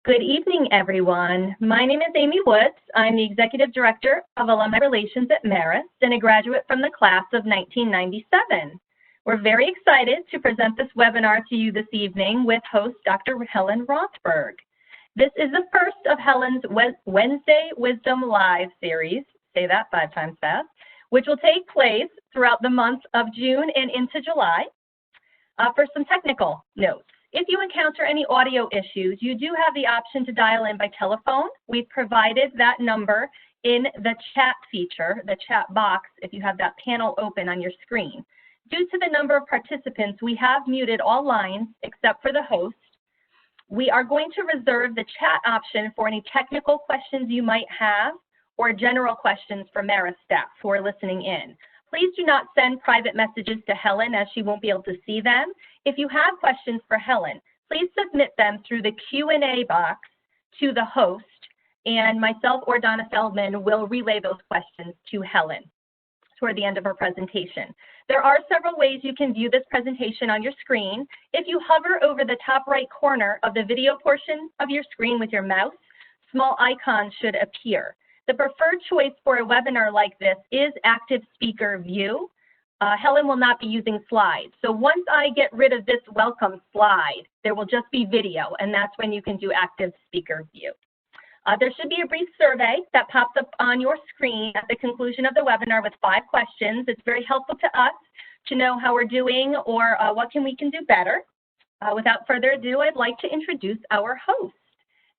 Good evening, everyone. My name is Amy Woods. I'm the Executive Director of Alumni Relations at Marist and a graduate from the class of 1997. We're very excited to present this webinar to you this evening with host Dr. Helen Rothberg. This is the first of Helen's Wednesday Wisdom Live series, say that 5 times fast, which will take place throughout the month of June and into July. For some technical notes, if you encounter any audio issues, you do have the option to dial in by telephone. We've provided that number in the chat feature, the chat box, if you have that panel open on your screen. Due to the number of participants, we have muted all lines except for the host. We are going to reserve the chat option for any technical questions you might have or general questions for Marist staff who are listening in. Please do not send private messages to Helen as she won't be able to see them. If you have questions for Helen, please submit them through the Q&A box to the host, and myself or Donna Feldman will relay those questions to Helen toward the end of her presentation. There are several ways you can view this presentation on your screen. If you hover over the top right corner of the video portion of your screen with your mouse, small icons should appear. The preferred choice for a webinar like this is active speaker view. Helen will not be using slides. So once I get rid of this welcome slide, there will just be video, and that's when you can do active speaker view. There should be a brief survey that pops up on your screen at the conclusion of the webinar with 5 questions. It's very helpful to us to know how we're doing or what we can do better. Without further ado, I'd like to introduce our host.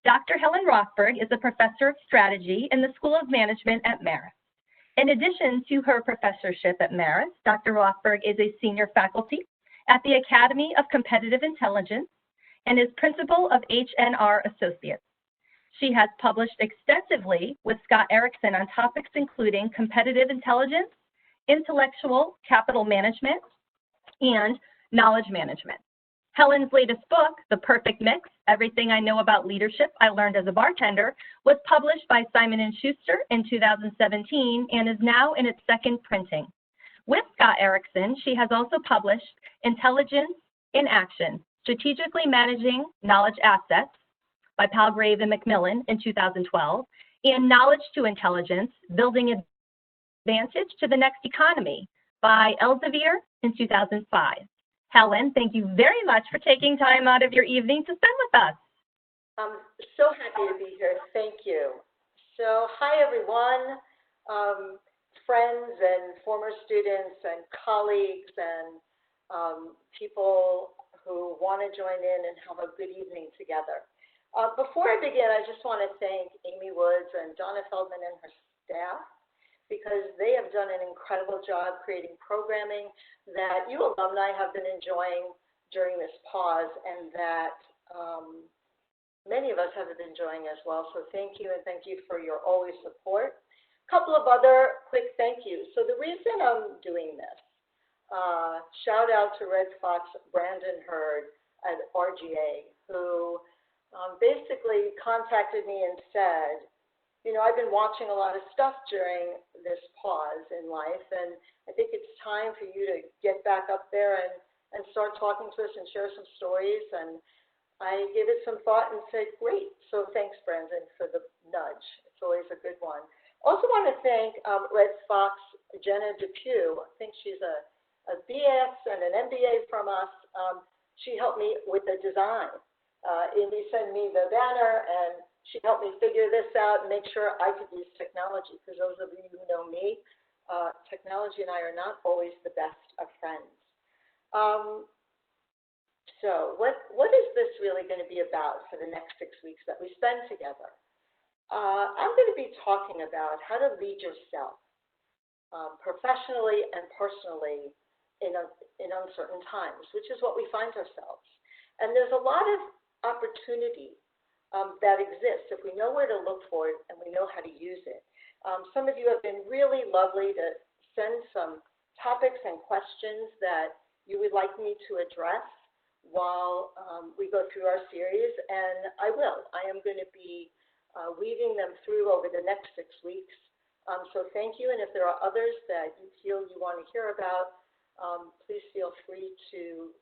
Dr. Helen Rothberg is a professor of strategy in the School of Management at Marist. In addition to her professorship at Marist, Dr. Rothberg is a senior faculty at the Academy of Competitive Intelligence and is principal of H&R Associates. She has published extensively with Scott Erickson on topics including competitive intelligence, intellectual capital management, and knowledge management. Helen's latest book, The Perfect Mix, Everything I Know About Leadership I Learned as a Bartender, was published by Simon Schuster in 2017 and is now in its 2nd printing. With Scott Erickson, she has also published Intelligence in Action, Strategically Managing Knowledge Assets by Palgrave and Macmillan in 2012, and Knowledge to Intelligence, Building Advantage to the Next Economy by Elsevier in 2005. Helen, thank you very much for taking time out of your evening to spend with us. I'm so happy to be here. Thank you. So, hi everyone, friends and former students and colleagues and people who want to join in and have a good evening together. Before I begin, I just want to thank Amy Woods and Donna Feldman and her staff, because they have done an incredible job creating programming that you alumni have been enjoying during this pause and that many of us have been enjoying as well. So thank you, and thank you for your always support. A couple of other quick thank yous. So the reason I'm doing this, shout out to Red Fox Brandon Hurd at RGA, who basically contacted me and said, you know, I've been watching a lot of stuff during this pause in life, and I think it's time for you to get back up there and start talking to us and share some stories. And I gave it some thought and said, great. So thanks, Brandon, for the nudge. It's always a good one. Also want to thank Red Fox, Jenna Depew. I think she's a BS and an MBA from us. She helped me with the design. Amy sent me the banner, and she helped me figure this out and make sure I could use technology. For those of you who know me, technology and I are not always the best of friends. So what is this really going to be about for the next 6 weeks that we spend together? I'm going to be talking about how to lead yourself professionally and personally in uncertain times, which is what we find ourselves. And there's a lot of opportunity that exists if we know where to look for it and we know how to use it. Some of you have been really lovely to send some topics and questions that you would like me to address while we go through our series, and I will. I am going to be weaving them through over the next 6 weeks. So thank you, and if there are others that you feel you want to hear about, please feel free to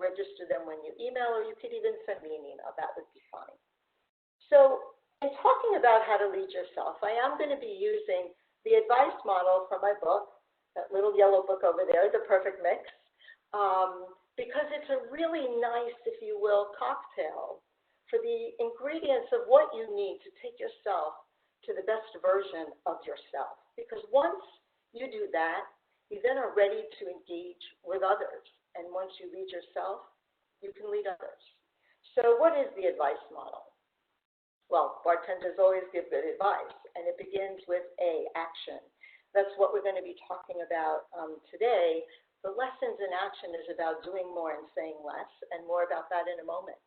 register them when you email, or you could even send me an email. That would be fine. about how to lead yourself, I am going to be using the advice model from my book, that little yellow book over there, The Perfect Mix, because it's a really nice, if you will, cocktail for the ingredients of what you need to take yourself to the best version of yourself. Because once you do that, you then are ready to engage with others. And once you lead yourself, you can lead others. So what is the advice model? Well, bartenders always give good advice, and it begins with A, action. That's what we're going to be talking about today. The lessons in action is about doing more and saying less, and more about that in a moment.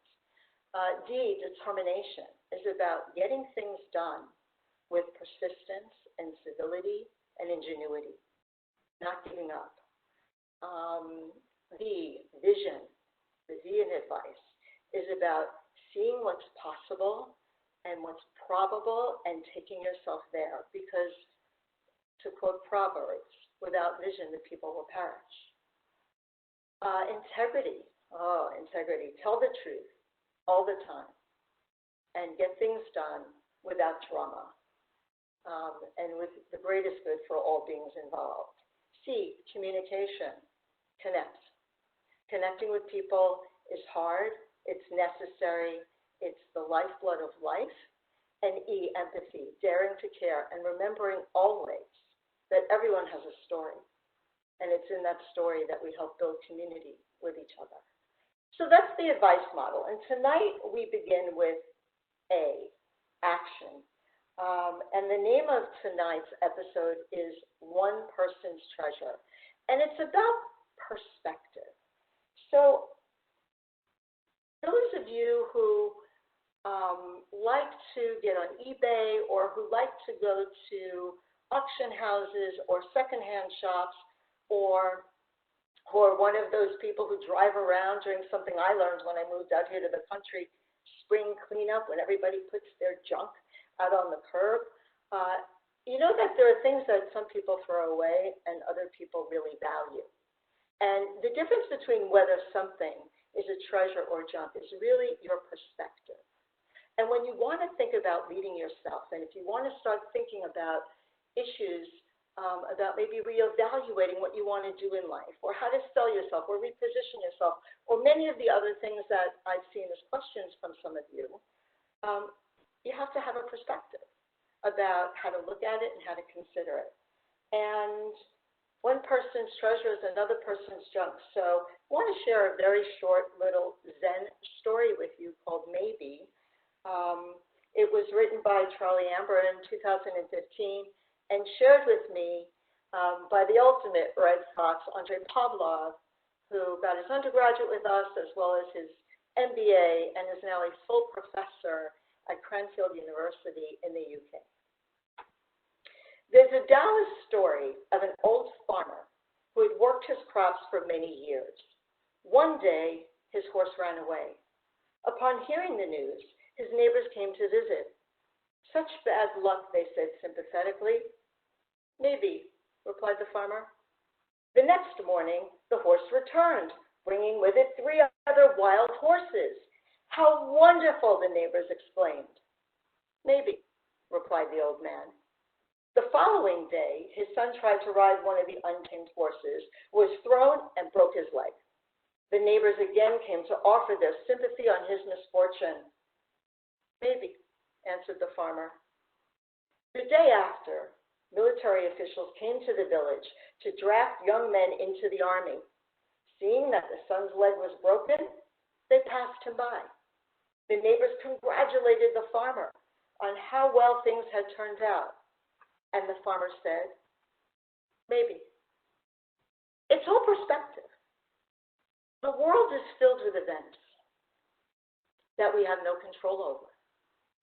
D, determination, is about getting things done with persistence and civility and ingenuity, not giving up. V, vision, the V in advice, is about seeing what's possible and what's probable and taking yourself there, because, to quote Proverbs, without vision the people will perish. Integrity, integrity, tell the truth all the time and get things done without drama and with the greatest good for all beings involved. C, communication, connect. Connecting with people is hard, it's necessary, it's the lifeblood of life. And E, empathy, daring to care, and remembering always that everyone has a story. And it's in that story that we help build community with each other. So that's the advice model. And tonight we begin with A, action. And the name of tonight's episode is One Person's Treasure. And it's about perspective. So those of you who like to get on eBay or who like to go to auction houses or secondhand shops, or who are one of those people who drive around doing something I learned when I moved out here to the country, spring cleanup, when everybody puts their junk out on the curb. You know that there are things that some people throw away and other people really value. And the difference between whether something is a treasure or junk is really your perspective. And when you want to think about leading yourself, and if you want to start thinking about issues about maybe reevaluating what you want to do in life, or how to sell yourself, or reposition yourself, or many of the other things that I've seen as questions from some of you, you have to have a perspective about how to look at it and how to consider it. And one person's treasure is another person's junk. So I want to share a very short little Zen story with you called Maybe. It was written by Charlie Amber in 2015 and shared with me by the ultimate Red Fox, Andrei Pavlov, who got his undergraduate with us as well as his MBA and is now a full professor at Cranfield University in the UK. There's a Taoist story of an old farmer who had worked his crops for many years. One day, his horse ran away. Upon hearing the news, his neighbors came to visit. Such bad luck, they said sympathetically. Maybe, replied the farmer. The next morning, the horse returned, bringing with it 3 other wild horses. How wonderful, the neighbors exclaimed. Maybe, replied the old man. The following day, his son tried to ride one of the untamed horses, was thrown, and broke his leg. The neighbors again came to offer their sympathy on his misfortune. Maybe, answered the farmer. The day after, military officials came to the village to draft young men into the army. Seeing that the son's leg was broken, they passed him by. The neighbors congratulated the farmer on how well things had turned out. And the farmer said, maybe. It's all perspective. The world is filled with events that we have no control over.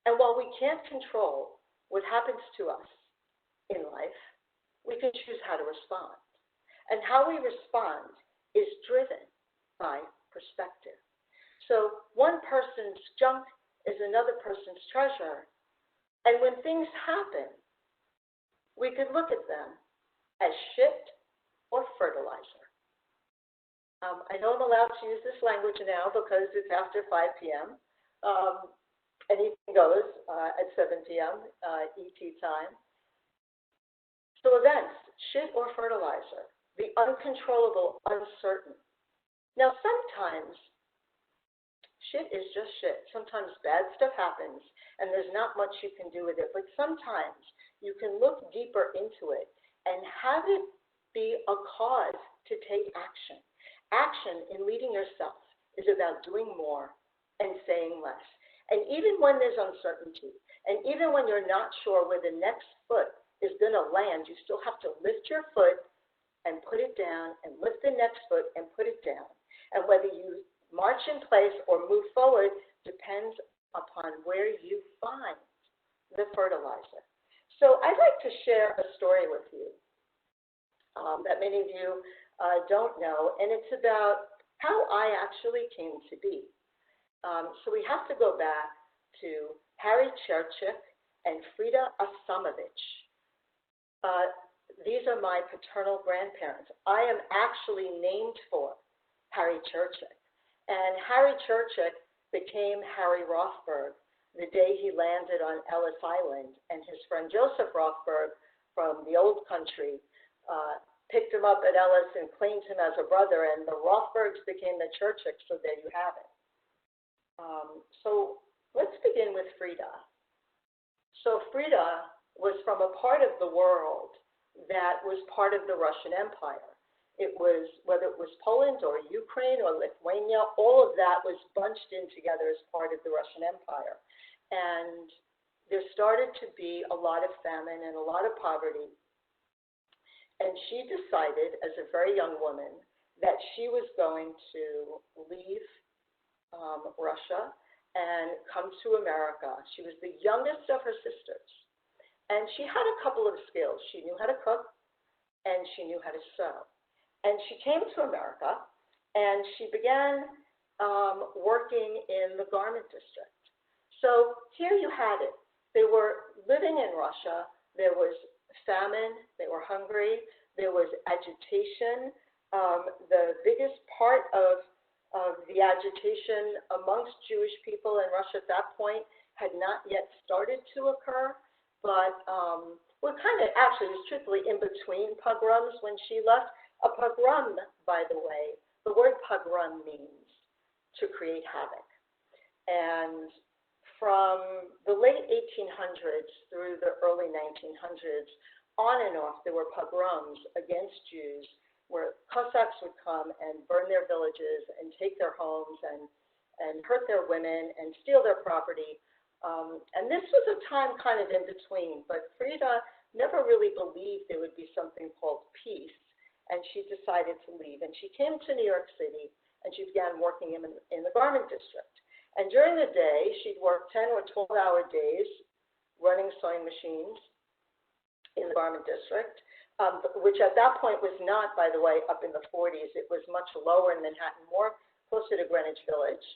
And while we can't control what happens to us in life, we can choose how to respond. And how we respond is driven by perspective. So one person's junk is another person's treasure. And when things happen, we could look at them as shit or fertilizer. I know I'm allowed to use this language now because it's after 5 p.m. Anything goes at 7 p.m. ET time. So events, shit or fertilizer, the uncontrollable, uncertain. Now sometimes shit is just shit. Sometimes bad stuff happens and there's not much you can do with it, but sometimes you can look deeper into it and have it be a cause to take action. Action in leading yourself is about doing more and saying less. And even when there's uncertainty, and even when you're not sure where the next foot is going to land, you still have to lift your foot and put it down, and lift the next foot and put it down. And whether you march in place or move forward depends upon where you find the fertilizer. So I'd like to share a story with you that many of you don't know, and it's about how I actually came to be. So we have to go back to Harry Churchick and Frida Asamovich. These are my paternal grandparents. I am actually named for Harry Churchick. And Harry Churchick became Harry Rothberg the day he landed on Ellis Island, and his friend Joseph Rothberg from the old country picked him up at Ellis and claimed him as a brother, and the Rothbergs became the Churchicks, so there you have it. So let's begin with Frida. So Frida was from a part of the world that was part of the Russian Empire. It was, whether it was Poland or Ukraine or Lithuania, all of that was bunched in together as part of the Russian Empire. And there started to be a lot of famine and a lot of poverty. And she decided, as a very young woman, that she was going to leave Russia and come to America. She was the youngest of her sisters. And she had a couple of skills. She knew how to cook, and she knew how to sew. And she came to America, and she began working in the garment district. So here you had it. They were living in Russia. There was famine. They were hungry. There was agitation. The biggest part of the agitation amongst Jewish people in Russia at that point had not yet started to occur. But we're kind of, actually, it was truthfully in between pogroms when she left. A pogrom, by the way, the word pogrom means to create havoc. And from the late 1800s through the early 1900s, on and off, there were pogroms against Jews where Cossacks would come and burn their villages and take their homes and hurt their women and steal their property. And this was a time kind of in between, but Frida never really believed there would be something called peace, and she decided to leave. And she came to New York City, and she began working in the garment district. And during the day, she'd work 10 or 12-hour days running sewing machines in the garment district, which at that point was not, by the way, up in the 40s. It was much lower in Manhattan, more closer to Greenwich Village.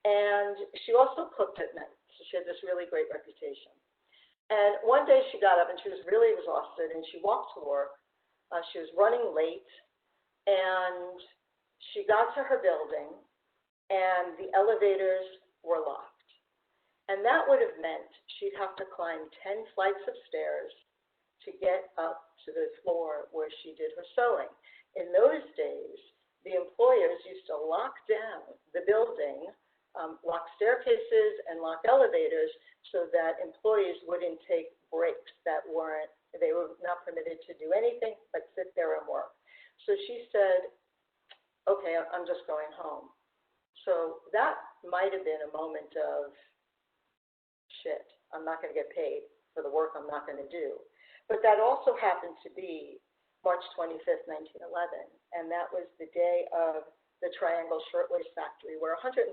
And she also cooked at night. So she had this really great reputation. And one day she got up and she was really exhausted and she walked to work. She was running late and she got to her building and the elevators were locked. And that would have meant she'd have to climb 10 flights of stairs to get up to the floor where she did her sewing. In those days, the employers used to lock down the building, lock staircases and lock elevators so that employees wouldn't take breaks that they were not permitted to do anything but sit there and work. So she said, okay, I'm just going home. So that might have been a moment of, shit, I'm not going to get paid for the work I'm not going to do. But that also happened to be March 25th, 1911, and that was the day of the Triangle Shirtwaist Factory, where 146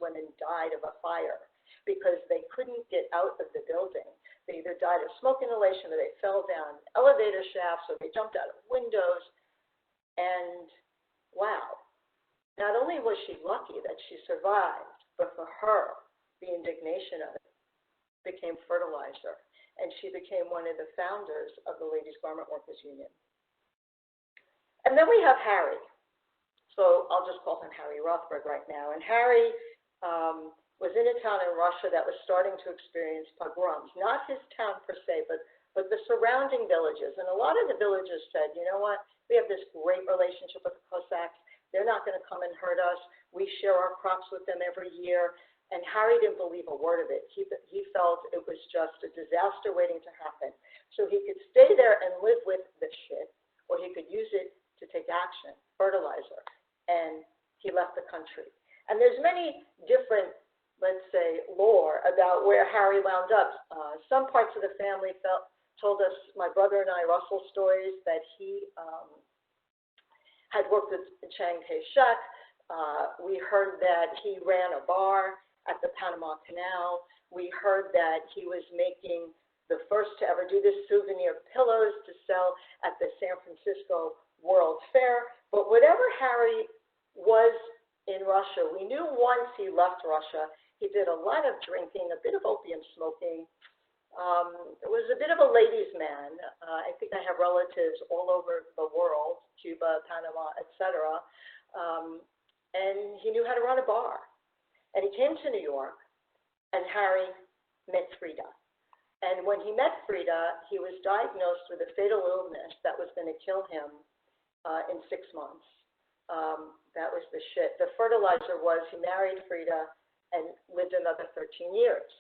women died of a fire because they couldn't get out of the building. They either died of smoke inhalation or they fell down elevator shafts or they jumped out of windows. And wow, not only was she lucky that she survived, but for her, the indignation of it became fertilizer. And she became one of the founders of the Ladies Garment Workers Union. And then we have Harry. So I'll just call him Harry Rothberg right now. And Harry, was in a town in Russia that was starting to experience pogroms. Not his town per se, but the surrounding villages. And a lot of the villagers said, you know what, we have this great relationship with the Cossacks. They're not going to come and hurt us. We share our crops with them every year. And Harry didn't believe a word of it. He felt it was just a disaster waiting to happen. So he could stay there and live with the shit, or he could use it to take action, fertilizer. And he left the country. And there's many different, let's say, lore about where Harry wound up. Some parts of the family told us, my brother and I, Russell, stories that he had worked with Chiang Kai-shek. We heard that he ran a bar at the Panama Canal. We heard that he was making the first to ever do this souvenir pillows to sell at the San Francisco World Fair. But whatever Harry was in Russia, we knew once he left Russia, he did a lot of drinking, a bit of opium smoking. It was a bit of a ladies' man. I think I have relatives all over the world, Cuba, Panama, etc. And he knew how to run a bar. And he came to New York, and Harry met Frida. And when he met Frida, he was diagnosed with a fatal illness that was going to kill him in 6 months. That was the shit. The fertilizer was he married Frida and lived another 13 years.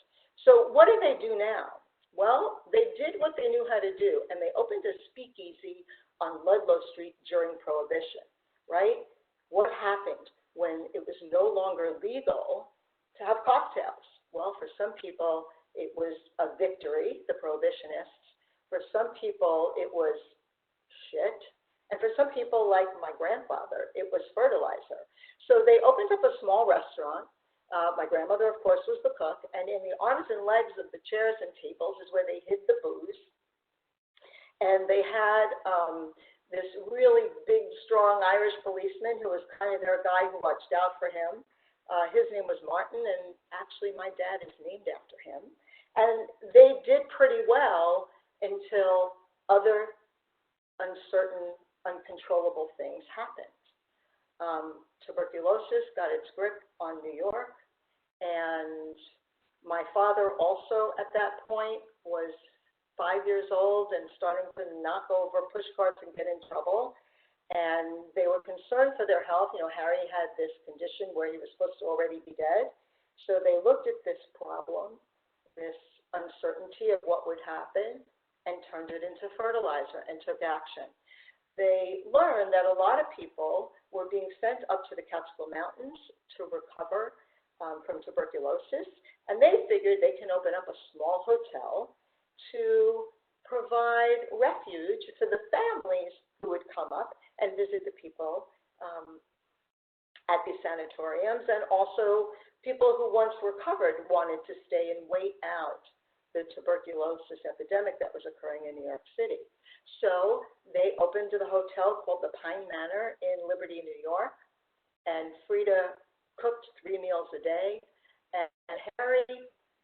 So what do they do now? Well, they did what they knew how to do, and they opened a speakeasy on Ludlow Street during Prohibition, right? What happened when it was no longer legal to have cocktails? Well, for some people, it was a victory, the Prohibitionists. For some people, it was shit. And for some people, like my grandfather, it was fertilizer. So they opened up a small restaurant. My grandmother, of course, was the cook. And in the arms and legs of the chairs and tables is where they hid the booze. And they had this really big, strong Irish policeman who was kind of their guy who watched out for him. His name was Martin, and actually my dad is named after him. And they did pretty well until other uncertain, uncontrollable things happened. Tuberculosis got its grip on New York, and my father also at that point was 5 years old and starting to knock over push carts and get in trouble. And they were concerned for their health. You know, Harry had this condition where he was supposed to already be dead. So they looked at this problem, this uncertainty of what would happen, and turned it into fertilizer and took action. They learned that a lot of people were being sent up to the Catskill Mountains to recover from tuberculosis, and they figured they can open up a small hotel to provide refuge for the families who would come up and visit the people at these sanatoriums, and also people who once recovered wanted to stay and wait out the tuberculosis epidemic that was occurring in New York City. So they opened a hotel called the Pine Manor in Liberty, New York, and Frida cooked 3 meals a day, and Harry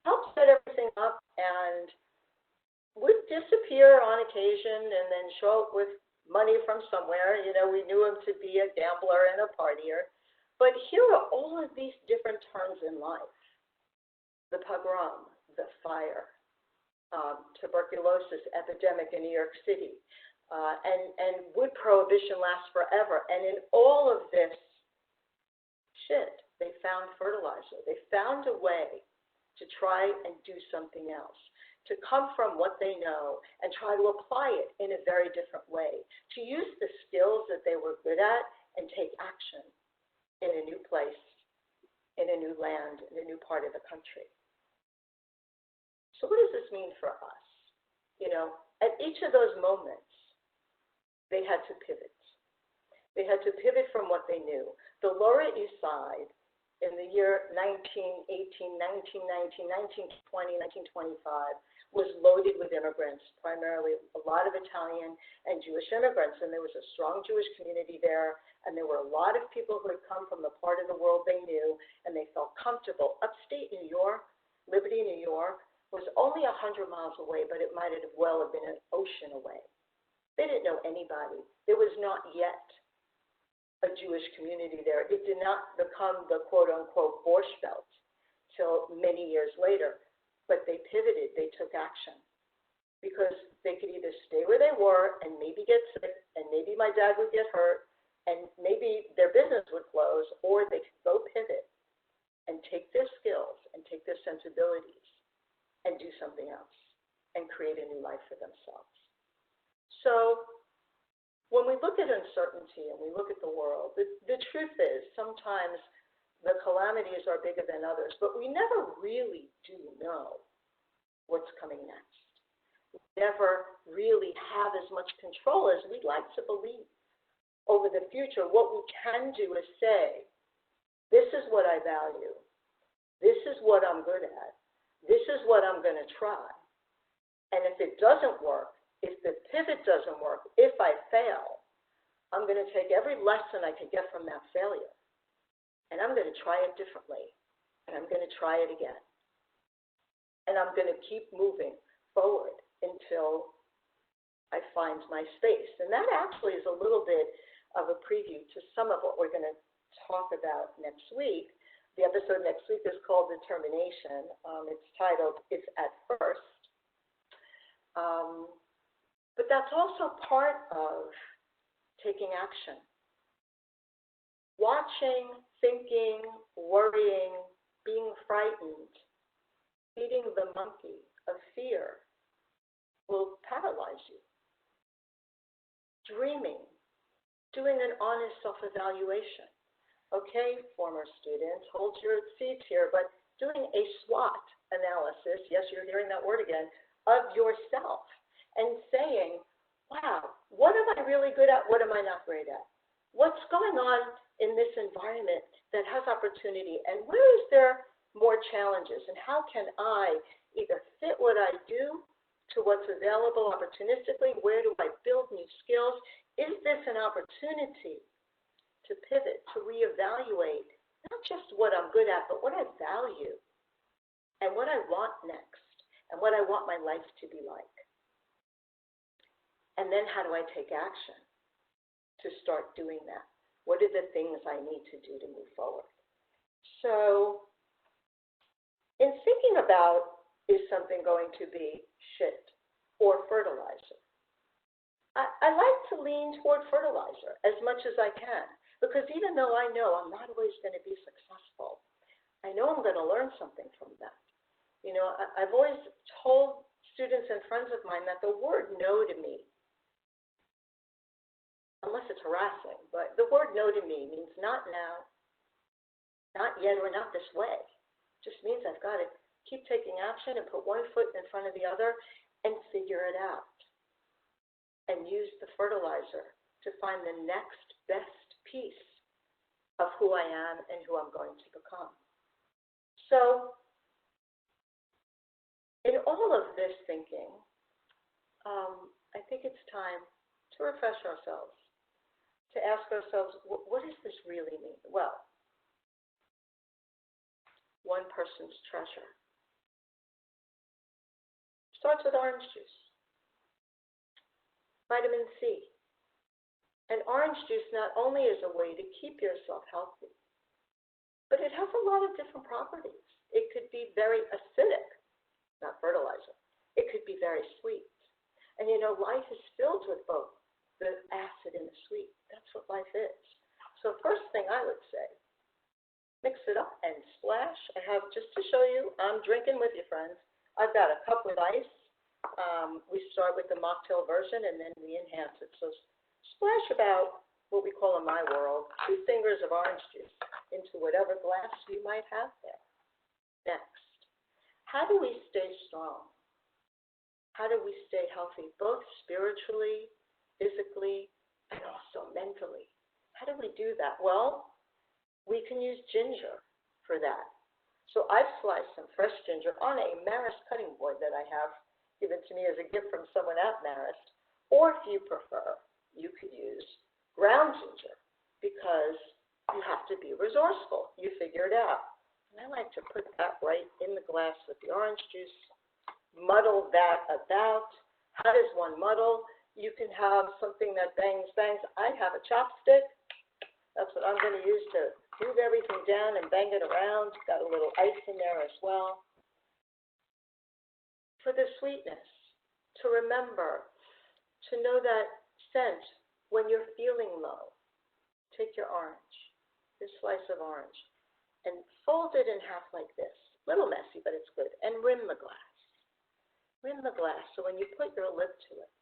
helped set everything up and would disappear on occasion and then show up with money from somewhere. You know, we knew him to be a gambler and a partier. But here are all of these different turns in life. The pogrom, the fire, tuberculosis epidemic in New York City, and would prohibition last forever? And in all of this shit, they found fertilizer. They found a way to try and do something else, to come from what they know and try to apply it in a very different way, to use the skills that they were good at and take action in a new place, in a new land, in a new part of the country. So what does this mean for us? You know, at each of those moments, they had to pivot. They had to pivot from what they knew. The Lower East Side in the year 1918, 1919, 1920, 1925 was loaded with immigrants, primarily a lot of Italian and Jewish immigrants, and there was a strong Jewish community there, and there were a lot of people who had come from the part of the world they knew, and they felt comfortable. Upstate New York, Liberty, New York, was only 100 miles away, but it might have well have been an ocean away. They didn't know anybody. There was not yet a Jewish community there. It did not become the quote-unquote Borscht Belt. till many years later. But they pivoted, they took action. Because they could either stay where they were and maybe get sick, and maybe my dad would get hurt, and maybe their business would close, or they could go pivot and take their skills and take their sensibilities and do something else and create a new life for themselves. So when we look at uncertainty and we look at the world, the truth is sometimes the calamities are bigger than others, but we never really do know what's coming next. We never really have as much control as we'd like to believe over the future. What we can do is say, this is what I value. This is what I'm good at. This is what I'm going to try. And if it doesn't work, if the pivot doesn't work, if I fail, I'm going to take every lesson I can get from that failure. And I'm going to try it differently. And I'm going to try it again. And I'm going to keep moving forward until I find my space. And that actually is a little bit of a preview to some of what we're going to talk about next week. The episode next week is called Determination. It's titled, It's at First. But that's also part of taking action. Watching, thinking, worrying, being frightened, feeding the monkey of fear will paralyze you. Dreaming, doing an honest self-evaluation. Okay, former students, hold your seats here, but doing a SWOT analysis, yes, you're hearing that word again, of yourself and saying, wow, what am I really good at? What am I not great at? What's going on in this environment that has opportunity, and where is there more challenges, and how can I either fit what I do to what's available opportunistically? Where do I build new skills? Is this an opportunity to pivot, to reevaluate, not just what I'm good at, but what I value and what I want next and what I want my life to be like? And then how do I take action to start doing that? What are the things I need to do to move forward? So in thinking about, is something going to be shit or fertilizer? I like to lean toward fertilizer as much as I can, because even though I know I'm not always going to be successful, I know I'm going to learn something from that. You know, I've always told students and friends of mine that the word no to me, unless it's harassing, but the word no to me means not now, not yet, or not this way. It just means I've got to keep taking action and put one foot in front of the other and figure it out. And use the fertilizer to find the next best piece of who I am and who I'm going to become. So, in all of this thinking, I think it's time to refresh ourselves, to ask ourselves, what does this really mean? Well, one person's treasure starts with orange juice. Vitamin C. And orange juice not only is a way to keep yourself healthy, but it has a lot of different properties. It could be very acidic, not fertilizer. It could be very sweet. And you know, life is filled with both the acid and the sweet. That's what life is. So first thing I would say, mix it up and splash. I have, just to show you, I'm drinking with you, friends. I've got a cup with ice. We start with the mocktail version and then we enhance it. So splash about what we call in my world 2 fingers of orange juice into whatever glass you might have there. Next, how do we stay strong? How do we stay healthy, both spiritually, physically, and also mentally? How do we do that? Well, we can use ginger for that. So I've sliced some fresh ginger on a Marist cutting board that I have given to me as a gift from someone at Marist. Or if you prefer, you could use ground ginger, because you have to be resourceful. You figure it out. And I like to put that right in the glass with the orange juice, muddle that about. How does one muddle? You can have something that bangs. I have a chopstick. That's what I'm going to use to move everything down and bang it around. Got a little ice in there as well. For the sweetness, to remember, to know that scent when you're feeling low. Take your orange, this slice of orange, and fold it in half like this. A little messy, but it's good. And rim the glass. Rim the glass so when you put your lip to it,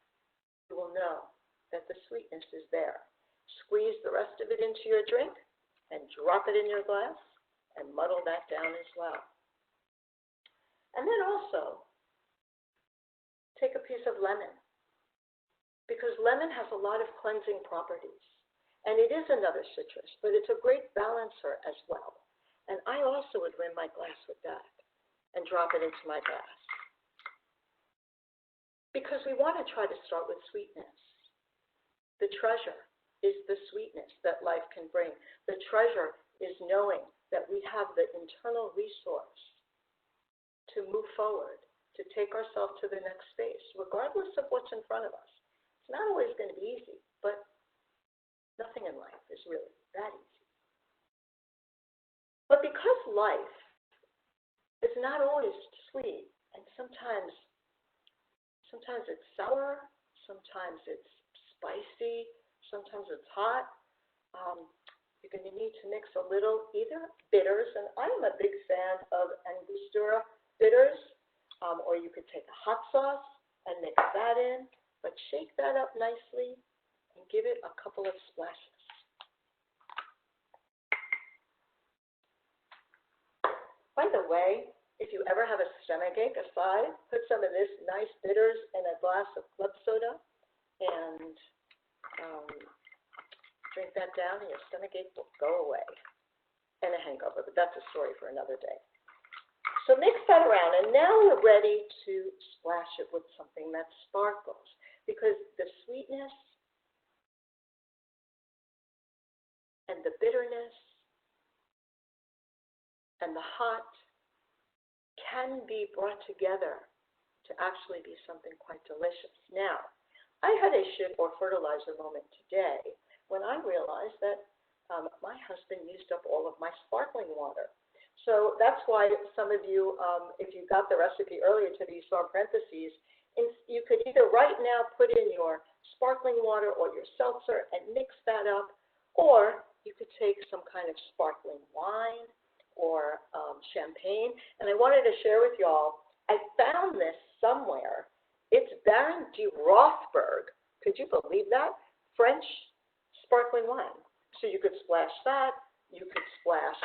you will know that the sweetness is there. Squeeze the rest of it into your drink and drop it in your glass and muddle that down as well. And then also, take a piece of lemon, because lemon has a lot of cleansing properties. And it is another citrus, but it's a great balancer as well. And I also would rim my glass with that and drop it into my glass. Because we want to try to start with sweetness. The treasure is the sweetness that life can bring. The treasure is knowing that we have the internal resource to move forward, to take ourselves to the next space, regardless of what's in front of us. It's not always going to be easy, but nothing in life is really that easy. But because life is not always sweet, and sometimes it's sour, sometimes it's spicy, sometimes it's hot, you're going to need to mix a little either bitters, and I'm a big fan of Angostura bitters, or you could take a hot sauce and mix that in, but shake that up nicely and give it a couple of splashes. By the way, if you ever have a stomachache aside, put some of this nice bitters in a glass of club soda and drink that down and your stomachache will go away. And a hangover, but that's a story for another day. So mix that around, and now we're ready to splash it with something that sparkles, because the sweetness and the bitterness and the hot can be brought together to actually be something quite delicious. Now, I had a shit or fertilizer moment today when I realized that my husband used up all of my sparkling water. So that's why some of you, if you got the recipe earlier today, you saw in parentheses, you could either right now put in your sparkling water or your seltzer and mix that up, or you could take some kind of sparkling wine or champagne. And I wanted to share with y'all, I found this somewhere. It's Baron de Rothberg. Could you believe that? French sparkling wine. So you could splash that. You could splash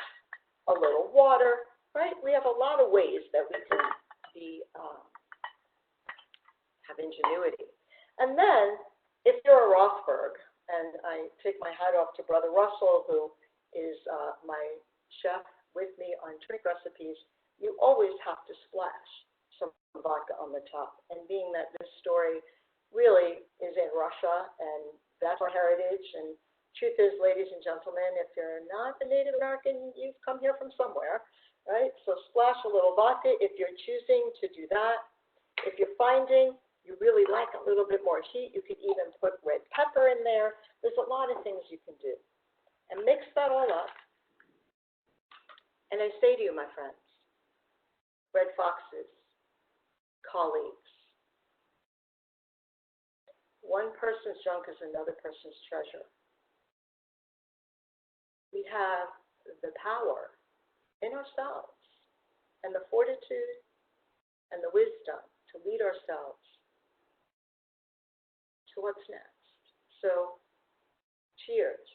a little water, right? We have a lot of ways that we can have ingenuity. And then, if you're a Rothberg, and I take my hat off to Brother Russell, who is my chef with me on drink recipes, you always have to splash some vodka on the top. And being that this story really is in Russia, and that's our heritage, and truth is, ladies and gentlemen, if you're not a Native American, you've come here from somewhere, right? So splash a little vodka if you're choosing to do that. If you're finding you really like a little bit more heat, you could even put red pepper in there. There's a lot of things you can do. And mix that all up. And I say to you, my friends, red foxes, colleagues, one person's junk is another person's treasure. We have the power in ourselves and the fortitude and the wisdom to lead ourselves to what's next. So, cheers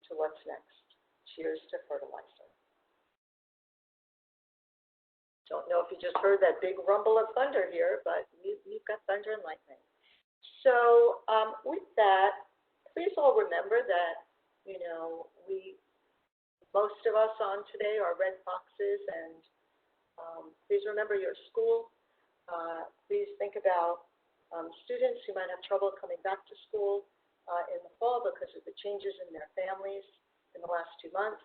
to what's next. Cheers to fertilizer. Don't know if you just heard that big rumble of thunder here, but you've got thunder and lightning. So, with that, please all remember that, you know, most of us on today are red foxes, and please remember your school. Please think about students who might have trouble coming back to school in the fall because of the changes in their families in the last 2 months.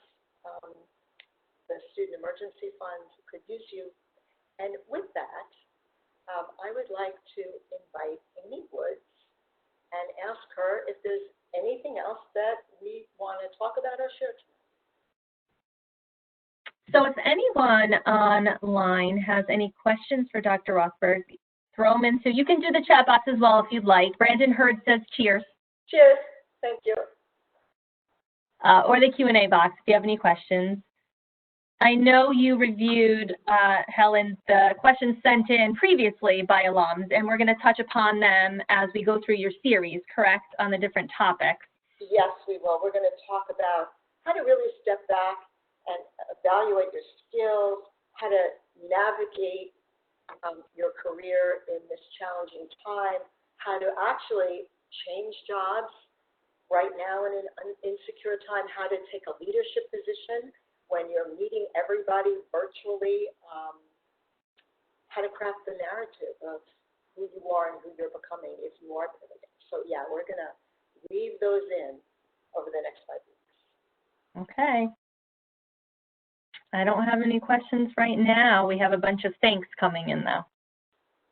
The Student Emergency Fund could use you. And with that, I would like to invite Amy Woods and ask her if there's anything else that we want to talk about or share tonight. So if anyone online has any questions for Dr. Rothberg, throw them in. So you can do the chat box as well if you'd like. Brandon Hurd says cheers. Cheers. Thank you. Or the Q&A box if you have any questions. I know you reviewed, Helen, the questions sent in previously by alums, and we're going to touch upon them as we go through your series, correct, on the different topics? Yes, we will. We're going to talk about how to really step back and evaluate your skills, how to navigate your career in this challenging time, how to actually change jobs right now in an insecure time, how to take a leadership position when you're meeting everybody virtually, how to craft the narrative of who you are and who you're becoming if you are pivoting. So yeah, we're going to weave those in over the next 5 weeks. Okay. I don't have any questions right now. We have a bunch of thanks coming in, though.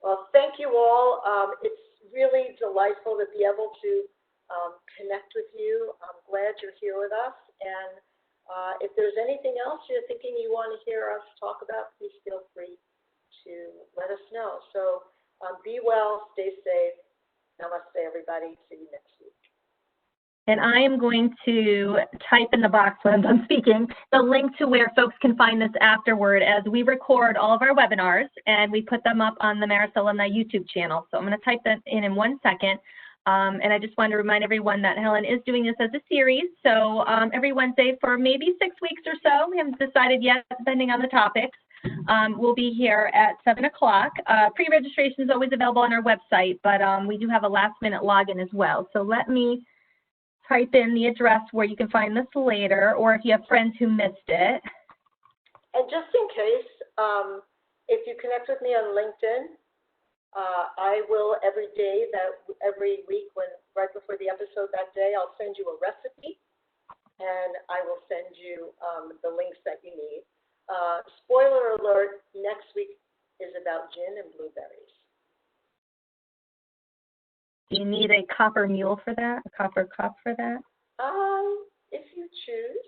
Well, thank you all. It's really delightful to be able to connect with you. I'm glad you're here with us. And if there's anything else you're thinking you want to hear us talk about, please feel free to let us know. So be well, stay safe. Namaste, everybody. See you next week. And I am going to type in the box when I'm done speaking the link to where folks can find this afterward, as we record all of our webinars and we put them up on the Marist Alumni YouTube channel. So I'm going to type that in 1 second. And I just wanted to remind everyone that Helen is doing this as a series. So every Wednesday for maybe 6 weeks or so, we haven't decided yet, depending on the topics. We'll be here at 7 o'clock. Pre-registration is always available on our website, but we do have a last-minute login as well. So let me type in the address where you can find this later, or if you have friends who missed it. And just in case, if you connect with me on LinkedIn, I will every week, right before the episode that day, I'll send you a recipe, and I will send you the links that you need. Spoiler alert, next week is about gin and blueberries. Do you need a copper mule for that, a copper cup for that? If you choose.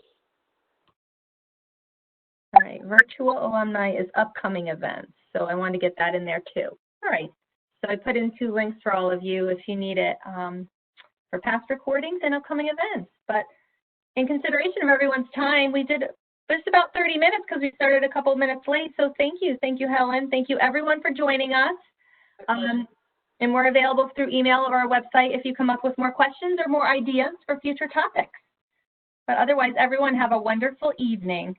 All right, virtual alumni is upcoming events, so I want to get that in there too. All right, so I put in 2 links for all of you if you need it for past recordings and upcoming events. But in consideration of everyone's time, we did just about 30 minutes because we started a couple of minutes late. So thank you, Helen. Thank you everyone for joining us. And we're available through email or our website if you come up with more questions or more ideas for future topics. But otherwise, everyone have a wonderful evening.